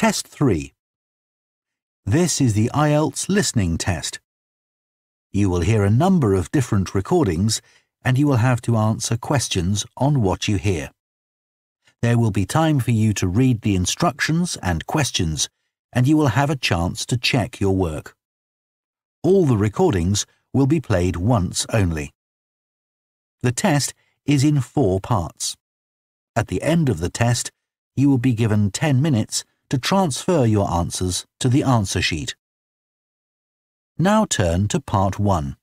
Test 3. This is the IELTS listening test. You will hear a number of different recordings and you will have to answer questions on what you hear. There will be time for you to read the instructions and questions, and you will have a chance to check your work. All the recordings will be played once only. The test is in 4 parts. At the end of the test, you will be given 10 minutes to transfer your answers to the answer sheet. Now turn to Part 1.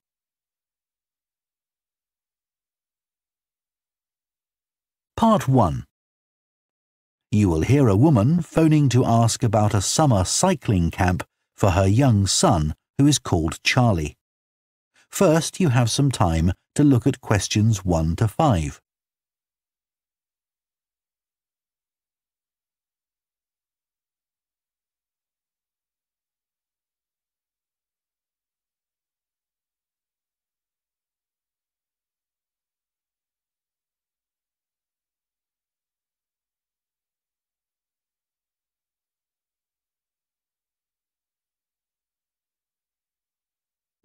Part 1. You will hear a woman phoning to ask about a summer cycling camp for her young son who is called Charlie. First, you have some time to look at questions 1 to 5.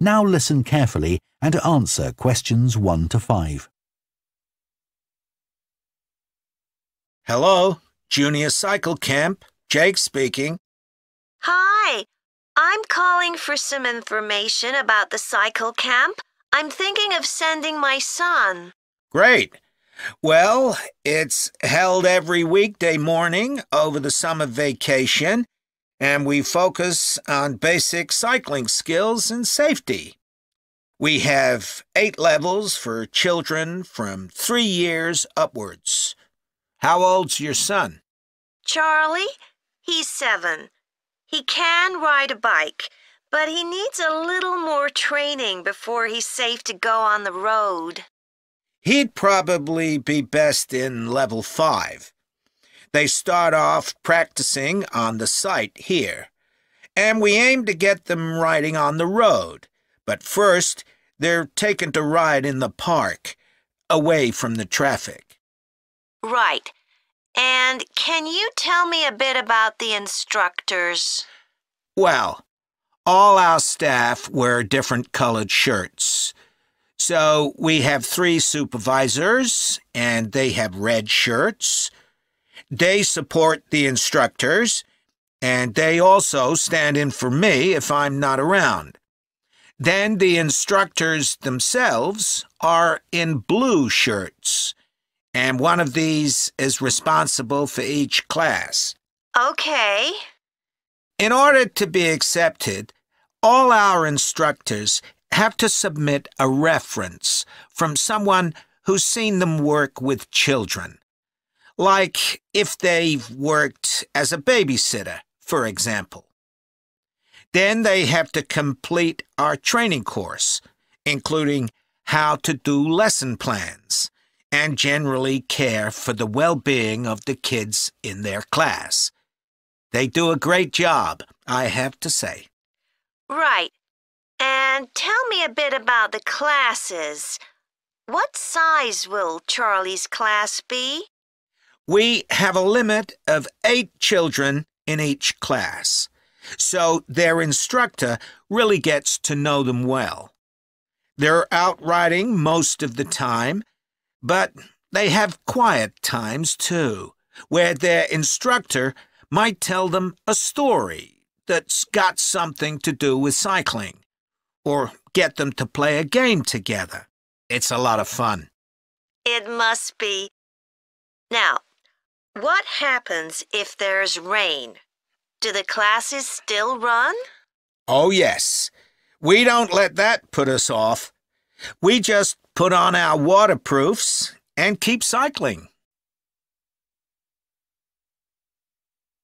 Now listen carefully and answer questions 1 to 5. Hello, Junior Cycle Camp. Jake speaking. Hi, I'm calling for some information about the cycle camp. I'm thinking of sending my son. Great. Well, it's held every weekday morning over the summer vacation, and we focus on basic cycling skills and safety. We have 8 levels for children from 3 years upwards. How old's your son? Charlie? He's 7. He can ride a bike, but he needs a little more training before he's safe to go on the road. He'd probably be best in level 5. They start off practicing on the site here, and we aim to get them riding on the road. But first, they're taken to ride in the park, away from the traffic. Right. And can you tell me a bit about the instructors? Well, all our staff wear different colored shirts. So we have 3 supervisors, and they have red shirts. They support the instructors, and they also stand in for me if I'm not around. Then the instructors themselves are in blue shirts, and one of these is responsible for each class. Okay. In order to be accepted, all our instructors have to submit a reference from someone who's seen them work with children. Like if they've worked as a babysitter, for example. Then they have to complete our training course, including how to do lesson plans and generally care for the well-being of the kids in their class. They do a great job, I have to say. Right. And tell me a bit about the classes. What size will Charlie's class be? We have a limit of 8 children in each class, so their instructor really gets to know them well. They're out riding most of the time, but they have quiet times too, where their instructor might tell them a story that's got something to do with cycling, or get them to play a game together. It's a lot of fun. It must be. Now, what happens if there's rain? Do the classes still run? Oh, yes. We don't let that put us off. We just put on our waterproofs and keep cycling.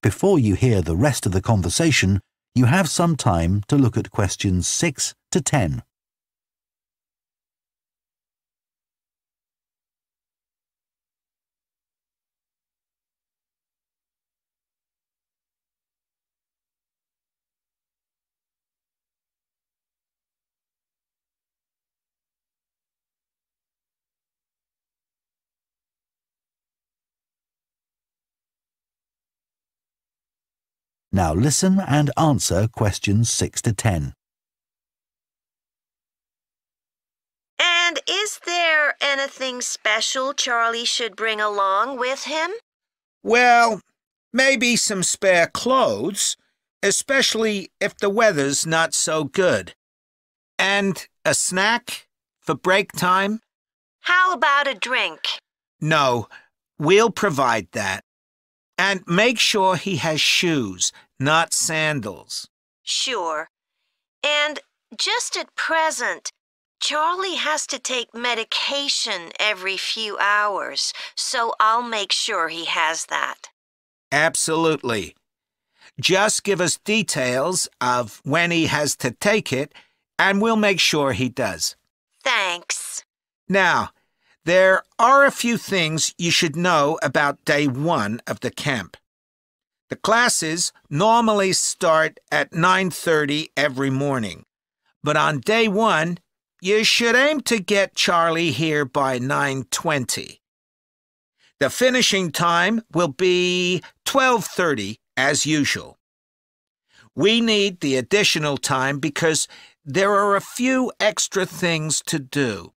Before you hear the rest of the conversation, you have some time to look at questions 6 to 10. Now listen and answer questions 6 to 10. And is there anything special Charlie should bring along with him? Well, maybe some spare clothes, especially if the weather's not so good. And a snack for break time? How about a drink? No, we'll provide that. And make sure he has shoes, not sandals. Sure. And just at present, Charlie has to take medication every few hours, so I'll make sure he has that. Absolutely. Just give us details of when he has to take it, and we'll make sure he does. Thanks. Now, there are a few things you should know about day 1 of the camp. The classes normally start at 9:30 every morning, but on day 1, you should aim to get Charlie here by 9:20. The finishing time will be 12:30 as usual. We need the additional time because there are a few extra things to do.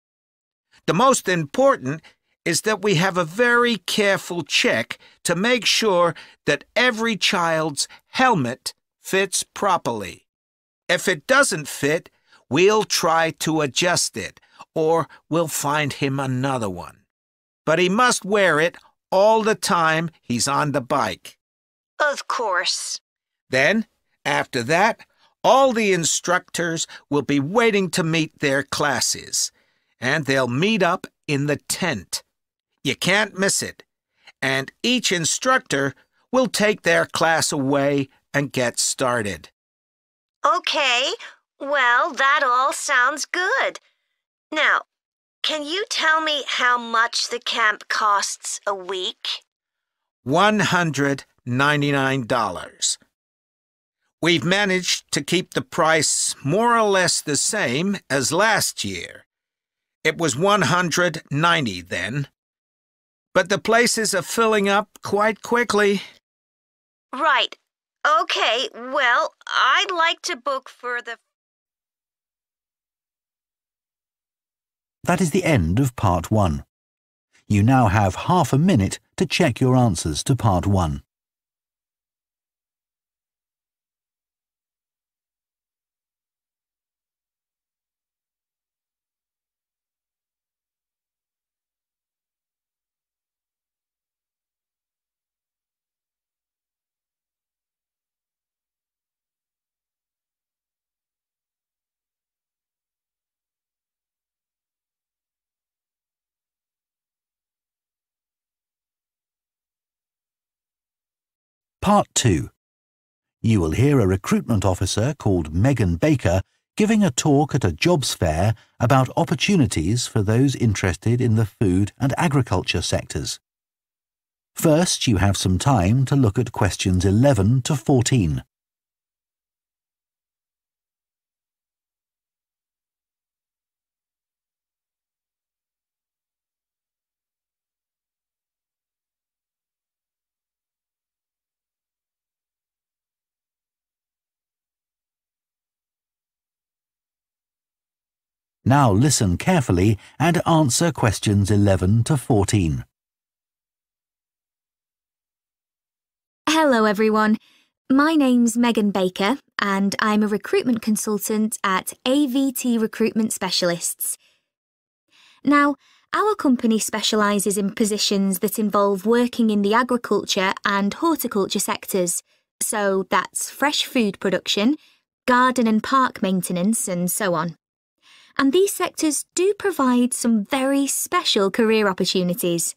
The most important is that we have a very careful check to make sure that every child's helmet fits properly. If it doesn't fit, we'll try to adjust it, or we'll find him another one. But he must wear it all the time he's on the bike. Of course. Then, after that, all the instructors will be waiting to meet their classes, and they'll meet up in the tent. You can't miss it, and each instructor will take their class away and get started. Okay, well, that all sounds good. Now, can you tell me how much the camp costs a week? $199. We've managed to keep the price more or less the same as last year. It was $190 then. But the places are filling up quite quickly. Right. Okay, well, I'd like to book for the... That is the end of part 1. You now have half a minute to check your answers to part 1. Part 2. You will hear a recruitment officer called Megan Baker giving a talk at a jobs fair about opportunities for those interested in the food and agriculture sectors. First, you have some time to look at questions 11 to 14. Now listen carefully and answer questions 11 to 14. Hello everyone, my name's Megan Baker and I'm a recruitment consultant at AVT Recruitment Specialists. Now, our company specialises in positions that involve working in the agriculture and horticulture sectors, so that's fresh food production, garden and park maintenance and so on. And these sectors do provide some very special career opportunities.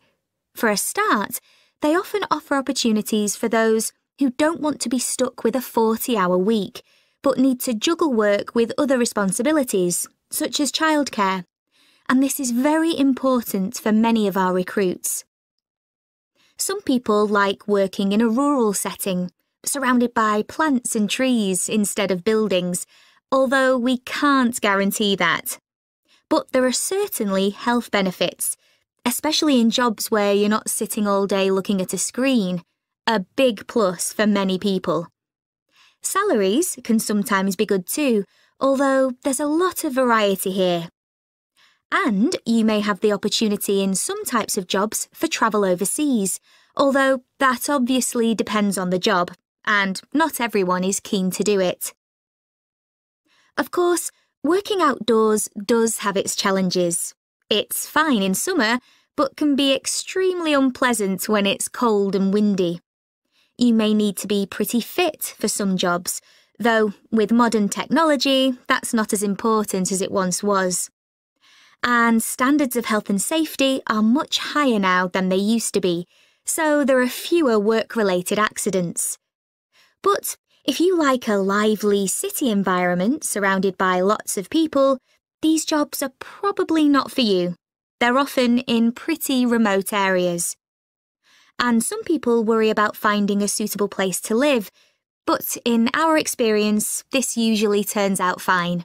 For a start, they often offer opportunities for those who don't want to be stuck with a 40-hour week, but need to juggle work with other responsibilities, such as childcare. And this is very important for many of our recruits. Some people like working in a rural setting, surrounded by plants and trees instead of buildings, although we can't guarantee that. But there are certainly health benefits, especially in jobs where you're not sitting all day looking at a screen, a big plus for many people. Salaries can sometimes be good too, although there's a lot of variety here. And you may have the opportunity in some types of jobs for travel overseas, although that obviously depends on the job, and not everyone is keen to do it. Of course, working outdoors does have its challenges. It's fine in summer, but can be extremely unpleasant when it's cold and windy. You may need to be pretty fit for some jobs, though with modern technology, that's not as important as it once was. And standards of health and safety are much higher now than they used to be, so there are fewer work-related accidents. But if you like a lively city environment surrounded by lots of people, these jobs are probably not for you. They're often in pretty remote areas. And some people worry about finding a suitable place to live, but in our experience, this usually turns out fine.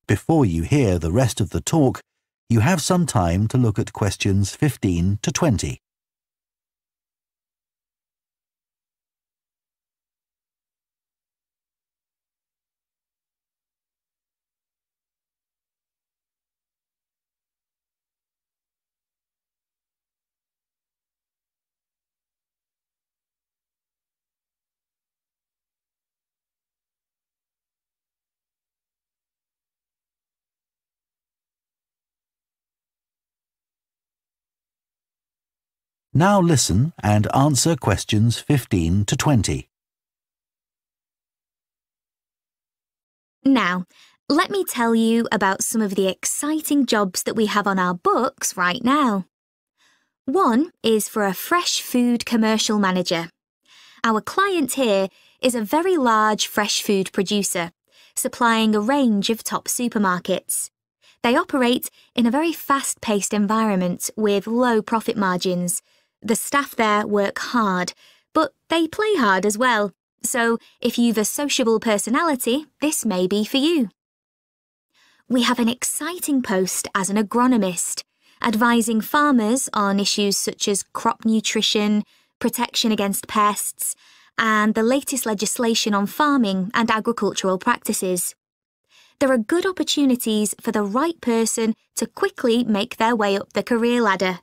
Before you hear the rest of the talk, you have some time to look at questions 15 to 20. Now listen and answer questions 15 to 20. Now, let me tell you about some of the exciting jobs that we have on our books right now. One is for a fresh food commercial manager. Our client here is a very large fresh food producer, supplying a range of top supermarkets. They operate in a very fast-paced environment with low profit margins. The staff there work hard, but they play hard as well. So if you've a sociable personality, this may be for you. We have an exciting post as an agronomist, advising farmers on issues such as crop nutrition, protection against pests, and the latest legislation on farming and agricultural practices. There are good opportunities for the right person to quickly make their way up the career ladder,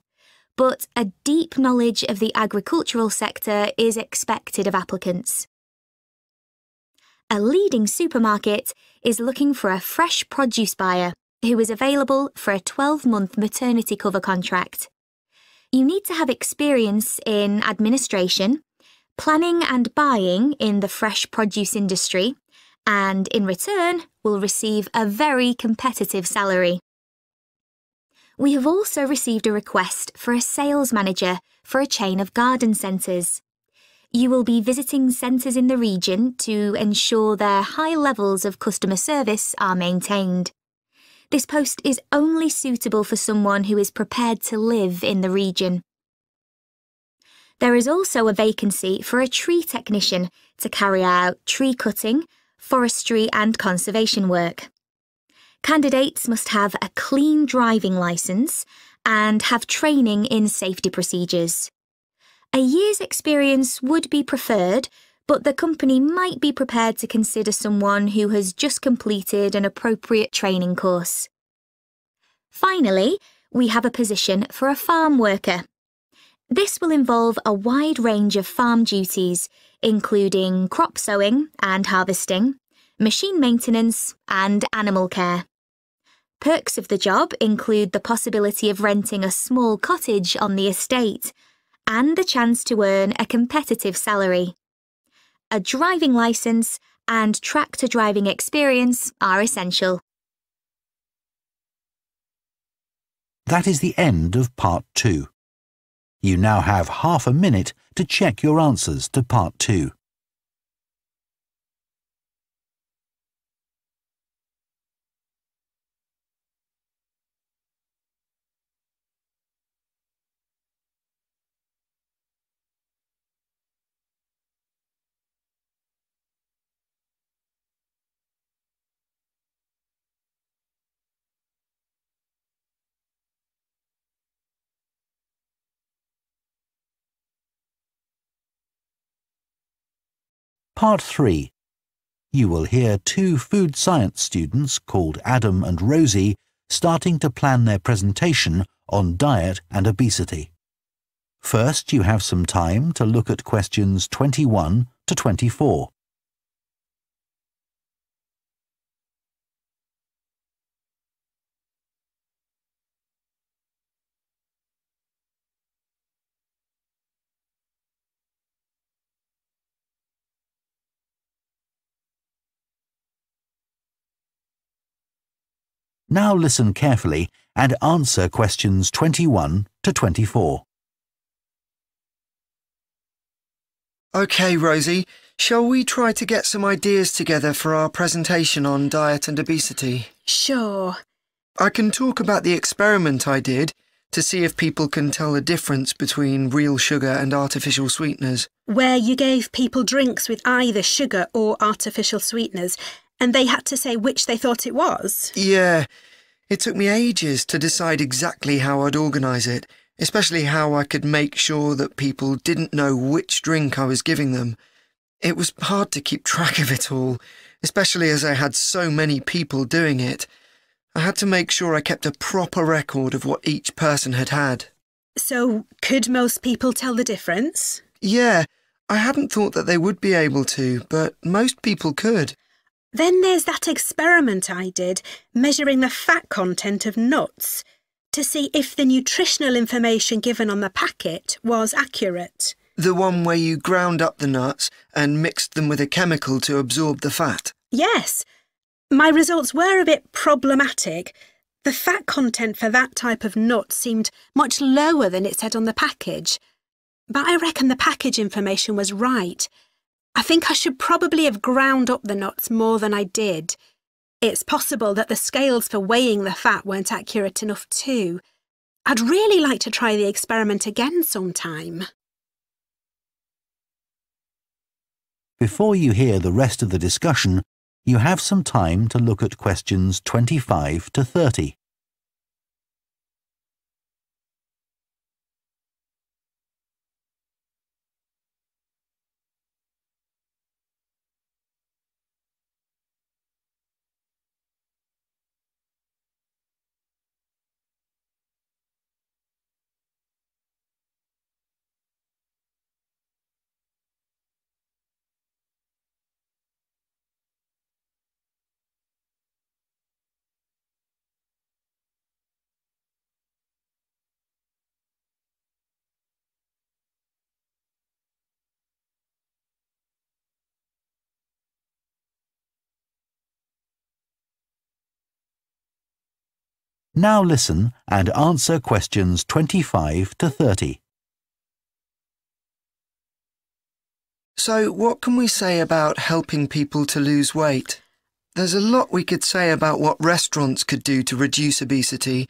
but a deep knowledge of the agricultural sector is expected of applicants. A leading supermarket is looking for a fresh produce buyer who is available for a 12-month maternity cover contract. You need to have experience in administration, planning and buying in the fresh produce industry, and in return will receive a very competitive salary. We have also received a request for a sales manager for a chain of garden centres. You will be visiting centres in the region to ensure their high levels of customer service are maintained. This post is only suitable for someone who is prepared to live in the region. There is also a vacancy for a tree technician to carry out tree cutting, forestry and conservation work. Candidates must have a clean driving licence and have training in safety procedures. A year's experience would be preferred, but the company might be prepared to consider someone who has just completed an appropriate training course. Finally, we have a position for a farm worker. This will involve a wide range of farm duties, including crop sowing and harvesting, machine maintenance, and animal care. Perks of the job include the possibility of renting a small cottage on the estate and the chance to earn a competitive salary. A driving licence and tractor driving experience are essential. That is the end of Part 2. You now have half a minute to check your answers to Part 2. Part 3. You will hear two food science students called Adam and Rosie starting to plan their presentation on diet and obesity. First, you have some time to look at questions 21 to 24. Now listen carefully and answer questions 21 to 24. OK, Rosie, shall we try to get some ideas together for our presentation on diet and obesity? Sure. I can talk about the experiment I did to see if people can tell the difference between real sugar and artificial sweeteners. Where you gave people drinks with either sugar or artificial sweeteners, and they had to say which they thought it was? Yeah, it took me ages to decide exactly how I'd organise it, especially how I could make sure that people didn't know which drink I was giving them. It was hard to keep track of it all, especially as I had so many people doing it. I had to make sure I kept a proper record of what each person had had. So, could most people tell the difference? Yeah, I hadn't thought that they would be able to, but most people could. Then there's that experiment I did, measuring the fat content of nuts, to see if the nutritional information given on the packet was accurate. The one where you ground up the nuts and mixed them with a chemical to absorb the fat? Yes. My results were a bit problematic. The fat content for that type of nut seemed much lower than it said on the package. But I reckon the package information was right. I think I should probably have ground up the nuts more than I did. It's possible that the scales for weighing the fat weren't accurate enough too. I'd really like to try the experiment again sometime. Before you hear the rest of the discussion, you have some time to look at questions 25 to 30. Now listen and answer questions 25 to 30. So, what can we say about helping people to lose weight? There's a lot we could say about what restaurants could do to reduce obesity.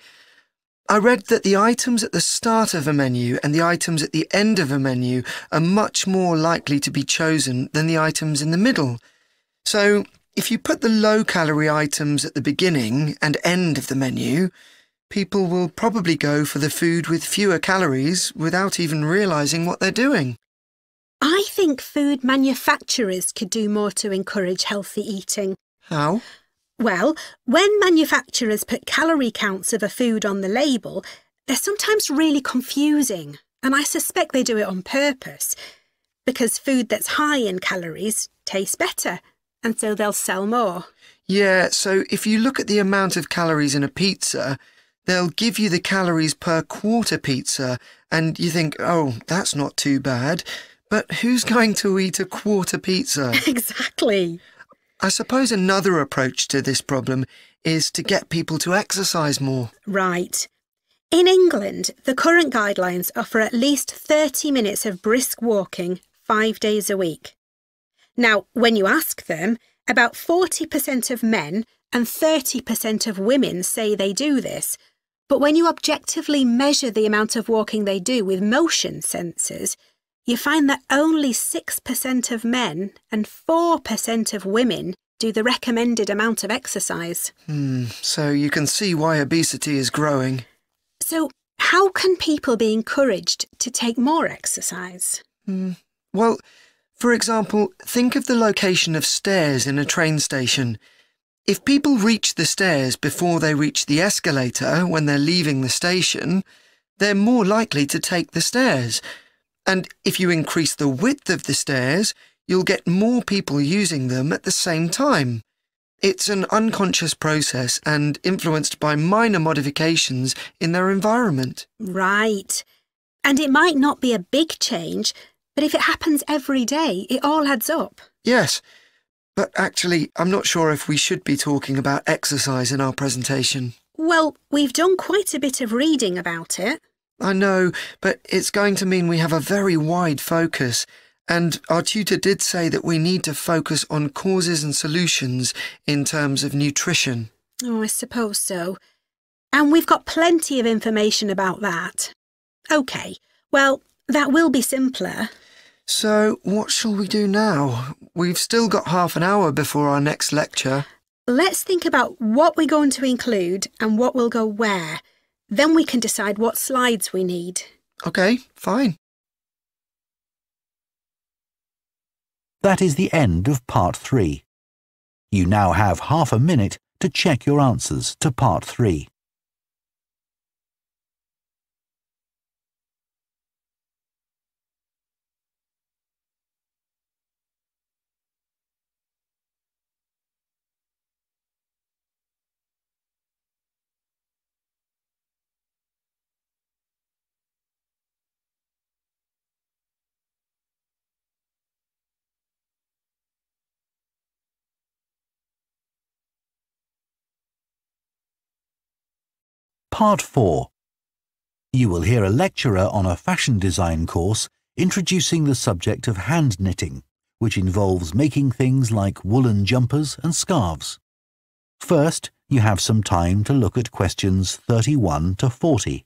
I read that the items at the start of a menu and the items at the end of a menu are much more likely to be chosen than the items in the middle. So, if you put the low-calorie items at the beginning and end of the menu, people will probably go for the food with fewer calories without even realising what they're doing. I think food manufacturers could do more to encourage healthy eating. How? Well, when manufacturers put calorie counts of a food on the label, they're sometimes really confusing, and I suspect they do it on purpose, because food that's high in calories tastes better, and so they'll sell more. Yeah, so if you look at the amount of calories in a pizza, they'll give you the calories per quarter pizza, and you think, oh, that's not too bad. But who's going to eat a quarter pizza? Exactly. I suppose another approach to this problem is to get people to exercise more. Right. In England, the current guidelines offer at least 30 minutes of brisk walking 5 days a week. Now, when you ask them, about 40% of men and 30% of women say they do this. But when you objectively measure the amount of walking they do with motion sensors, you find that only 6% of men and 4% of women do the recommended amount of exercise. So you can see why obesity is growing. So how can people be encouraged to take more exercise? Well, For example, think of the location of stairs in a train station. If people reach the stairs before they reach the escalator when they're leaving the station, they're more likely to take the stairs. And if you increase the width of the stairs, you'll get more people using them at the same time. It's an unconscious process and influenced by minor modifications in their environment. Right. And it might not be a big change, but if it happens every day, it all adds up. Yes, but actually, I'm not sure if we should be talking about exercise in our presentation. Well, we've done quite a bit of reading about it. I know, but it's going to mean we have a very wide focus, and our tutor did say that we need to focus on causes and solutions in terms of nutrition. Oh, I suppose so. And we've got plenty of information about that. OK, well, that will be simpler. So, what shall we do now? We've still got half an hour before our next lecture. Let's think about what we're going to include and what will go where. Then we can decide what slides we need. OK, fine. That is the end of Part 3. You now have half a minute to check your answers to Part 3. Part 4. You will hear a lecturer on a fashion design course introducing the subject of hand knitting, which involves making things like woolen jumpers and scarves. First, you have some time to look at questions 31 to 40.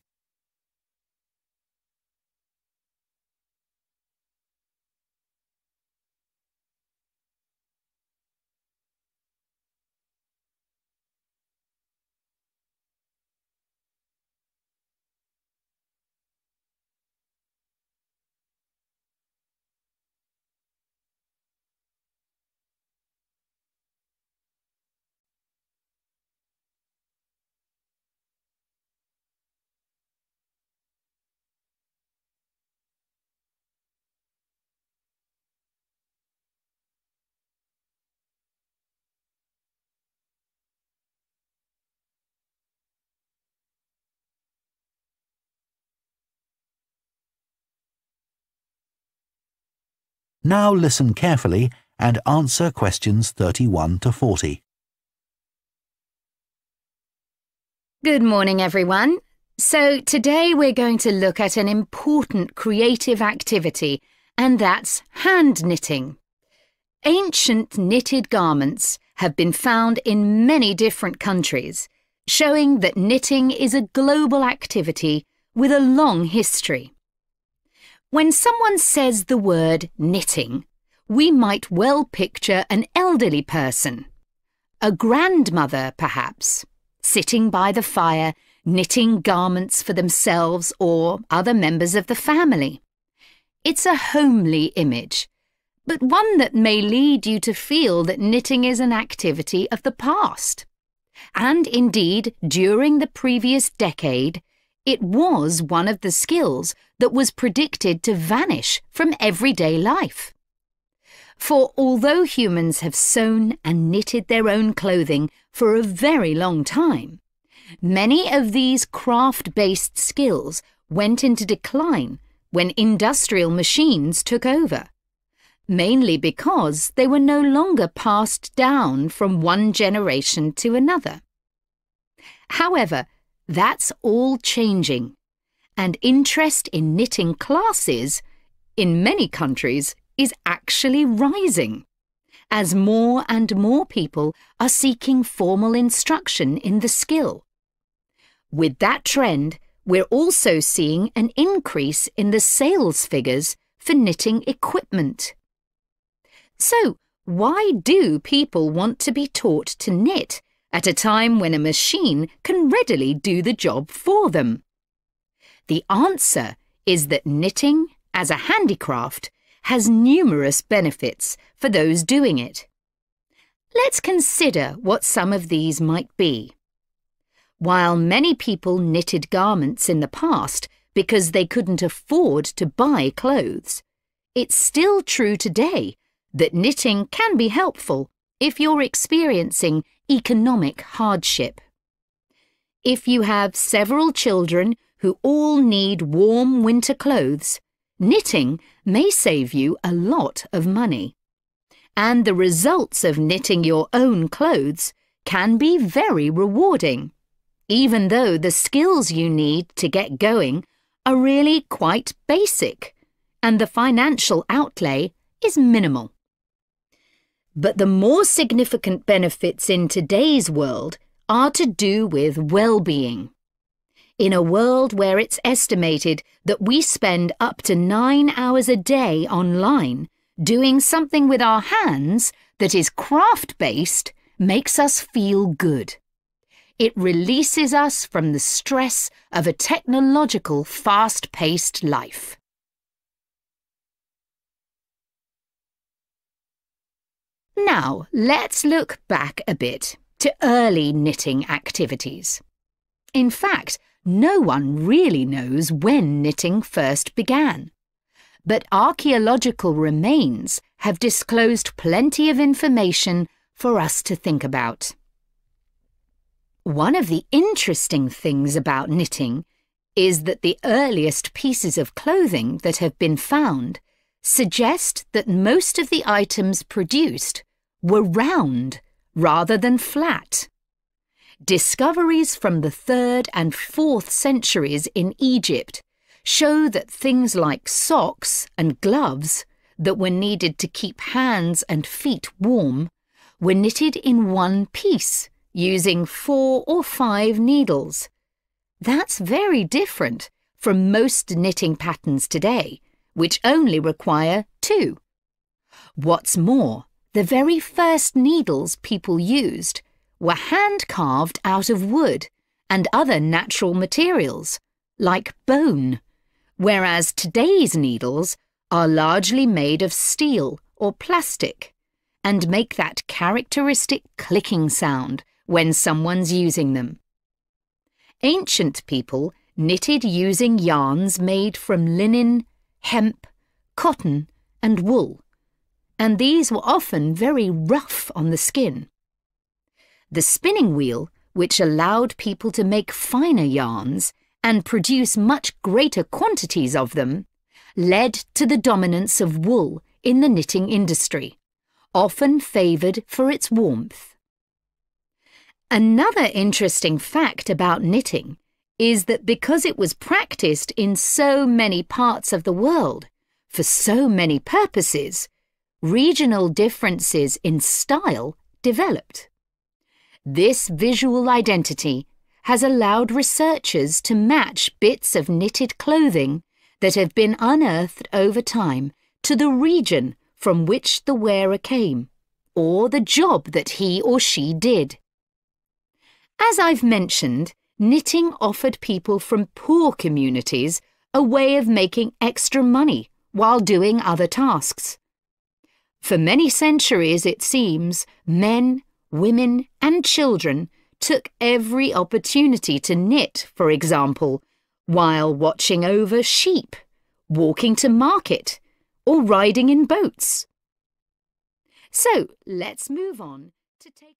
Now listen carefully and answer questions 31 to 40. Good morning, everyone. So today we're going to look at an important creative activity, and that's hand knitting. Ancient knitted garments have been found in many different countries, showing that knitting is a global activity with a long history. When someone says the word knitting, we might well picture an elderly person, a grandmother perhaps, sitting by the fire knitting garments for themselves or other members of the family. It's a homely image, but one that may lead you to feel that knitting is an activity of the past. And indeed, during the previous decade, it was one of the skills that was predicted to vanish from everyday life. For although humans have sewn and knitted their own clothing for a very long time, many of these craft-based skills went into decline when industrial machines took over, mainly because they were no longer passed down from one generation to another. However, that's all changing, and interest in knitting classes, in many countries, is actually rising, as more and more people are seeking formal instruction in the skill. With that trend, we're also seeing an increase in the sales figures for knitting equipment. So, why do people want to be taught to knit at a time when a machine can readily do the job for them? The answer is that knitting, as a handicraft, has numerous benefits for those doing it. Let's consider what some of these might be. While many people knitted garments in the past because they couldn't afford to buy clothes, it's still true today that knitting can be helpful if you're experiencing economic hardship. If you have several children who all need warm winter clothes, knitting may save you a lot of money. And the results of knitting your own clothes can be very rewarding, even though the skills you need to get going are really quite basic and the financial outlay is minimal. But the more significant benefits in today's world are to do with well-being. In a world where it's estimated that we spend up to 9 hours a day online, doing something with our hands that is craft-based makes us feel good. It releases us from the stress of a technological, fast-paced life. Now, let's look back a bit to early knitting activities. In fact, no one really knows when knitting first began. But archaeological remains have disclosed plenty of information for us to think about. One of the interesting things about knitting is that the earliest pieces of clothing that have been found suggest that most of the items produced were round rather than flat. Discoveries from the 3rd and 4th centuries in Egypt show that things like socks and gloves that were needed to keep hands and feet warm were knitted in one piece using 4 or 5 needles. That's very different from most knitting patterns today, which only require 2. What's more, the very first needles people used were hand-carved out of wood and other natural materials, like bone, whereas today's needles are largely made of steel or plastic and make that characteristic clicking sound when someone's using them. Ancient people knitted using yarns made from linen, hemp, cotton and wool, and these were often very rough on the skin. The spinning wheel, which allowed people to make finer yarns and produce much greater quantities of them, led to the dominance of wool in the knitting industry, often favoured for its warmth. Another interesting fact about knitting is that because it was practiced in so many parts of the world, for so many purposes, regional differences in style developed. This visual identity has allowed researchers to match bits of knitted clothing that have been unearthed over time to the region from which the wearer came, or the job that he or she did. As I've mentioned, knitting offered people from poor communities a way of making extra money while doing other tasks. For many centuries, it seems, men, women and children took every opportunity to knit, for example, while watching over sheep, walking to market, or riding in boats. So, let's move on to take...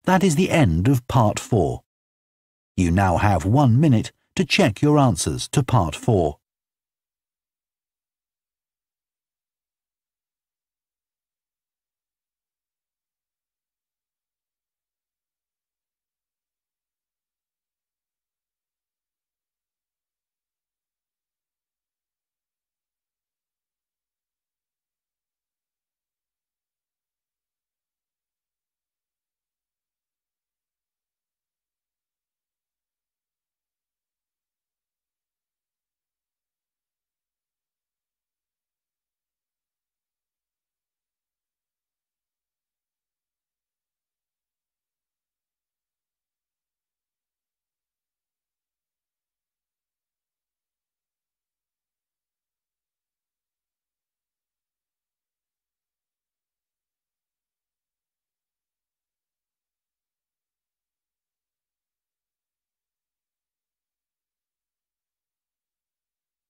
That is the end of Part 4. You now have 1 minute to check your answers to Part 4.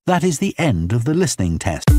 That is the end of the listening test.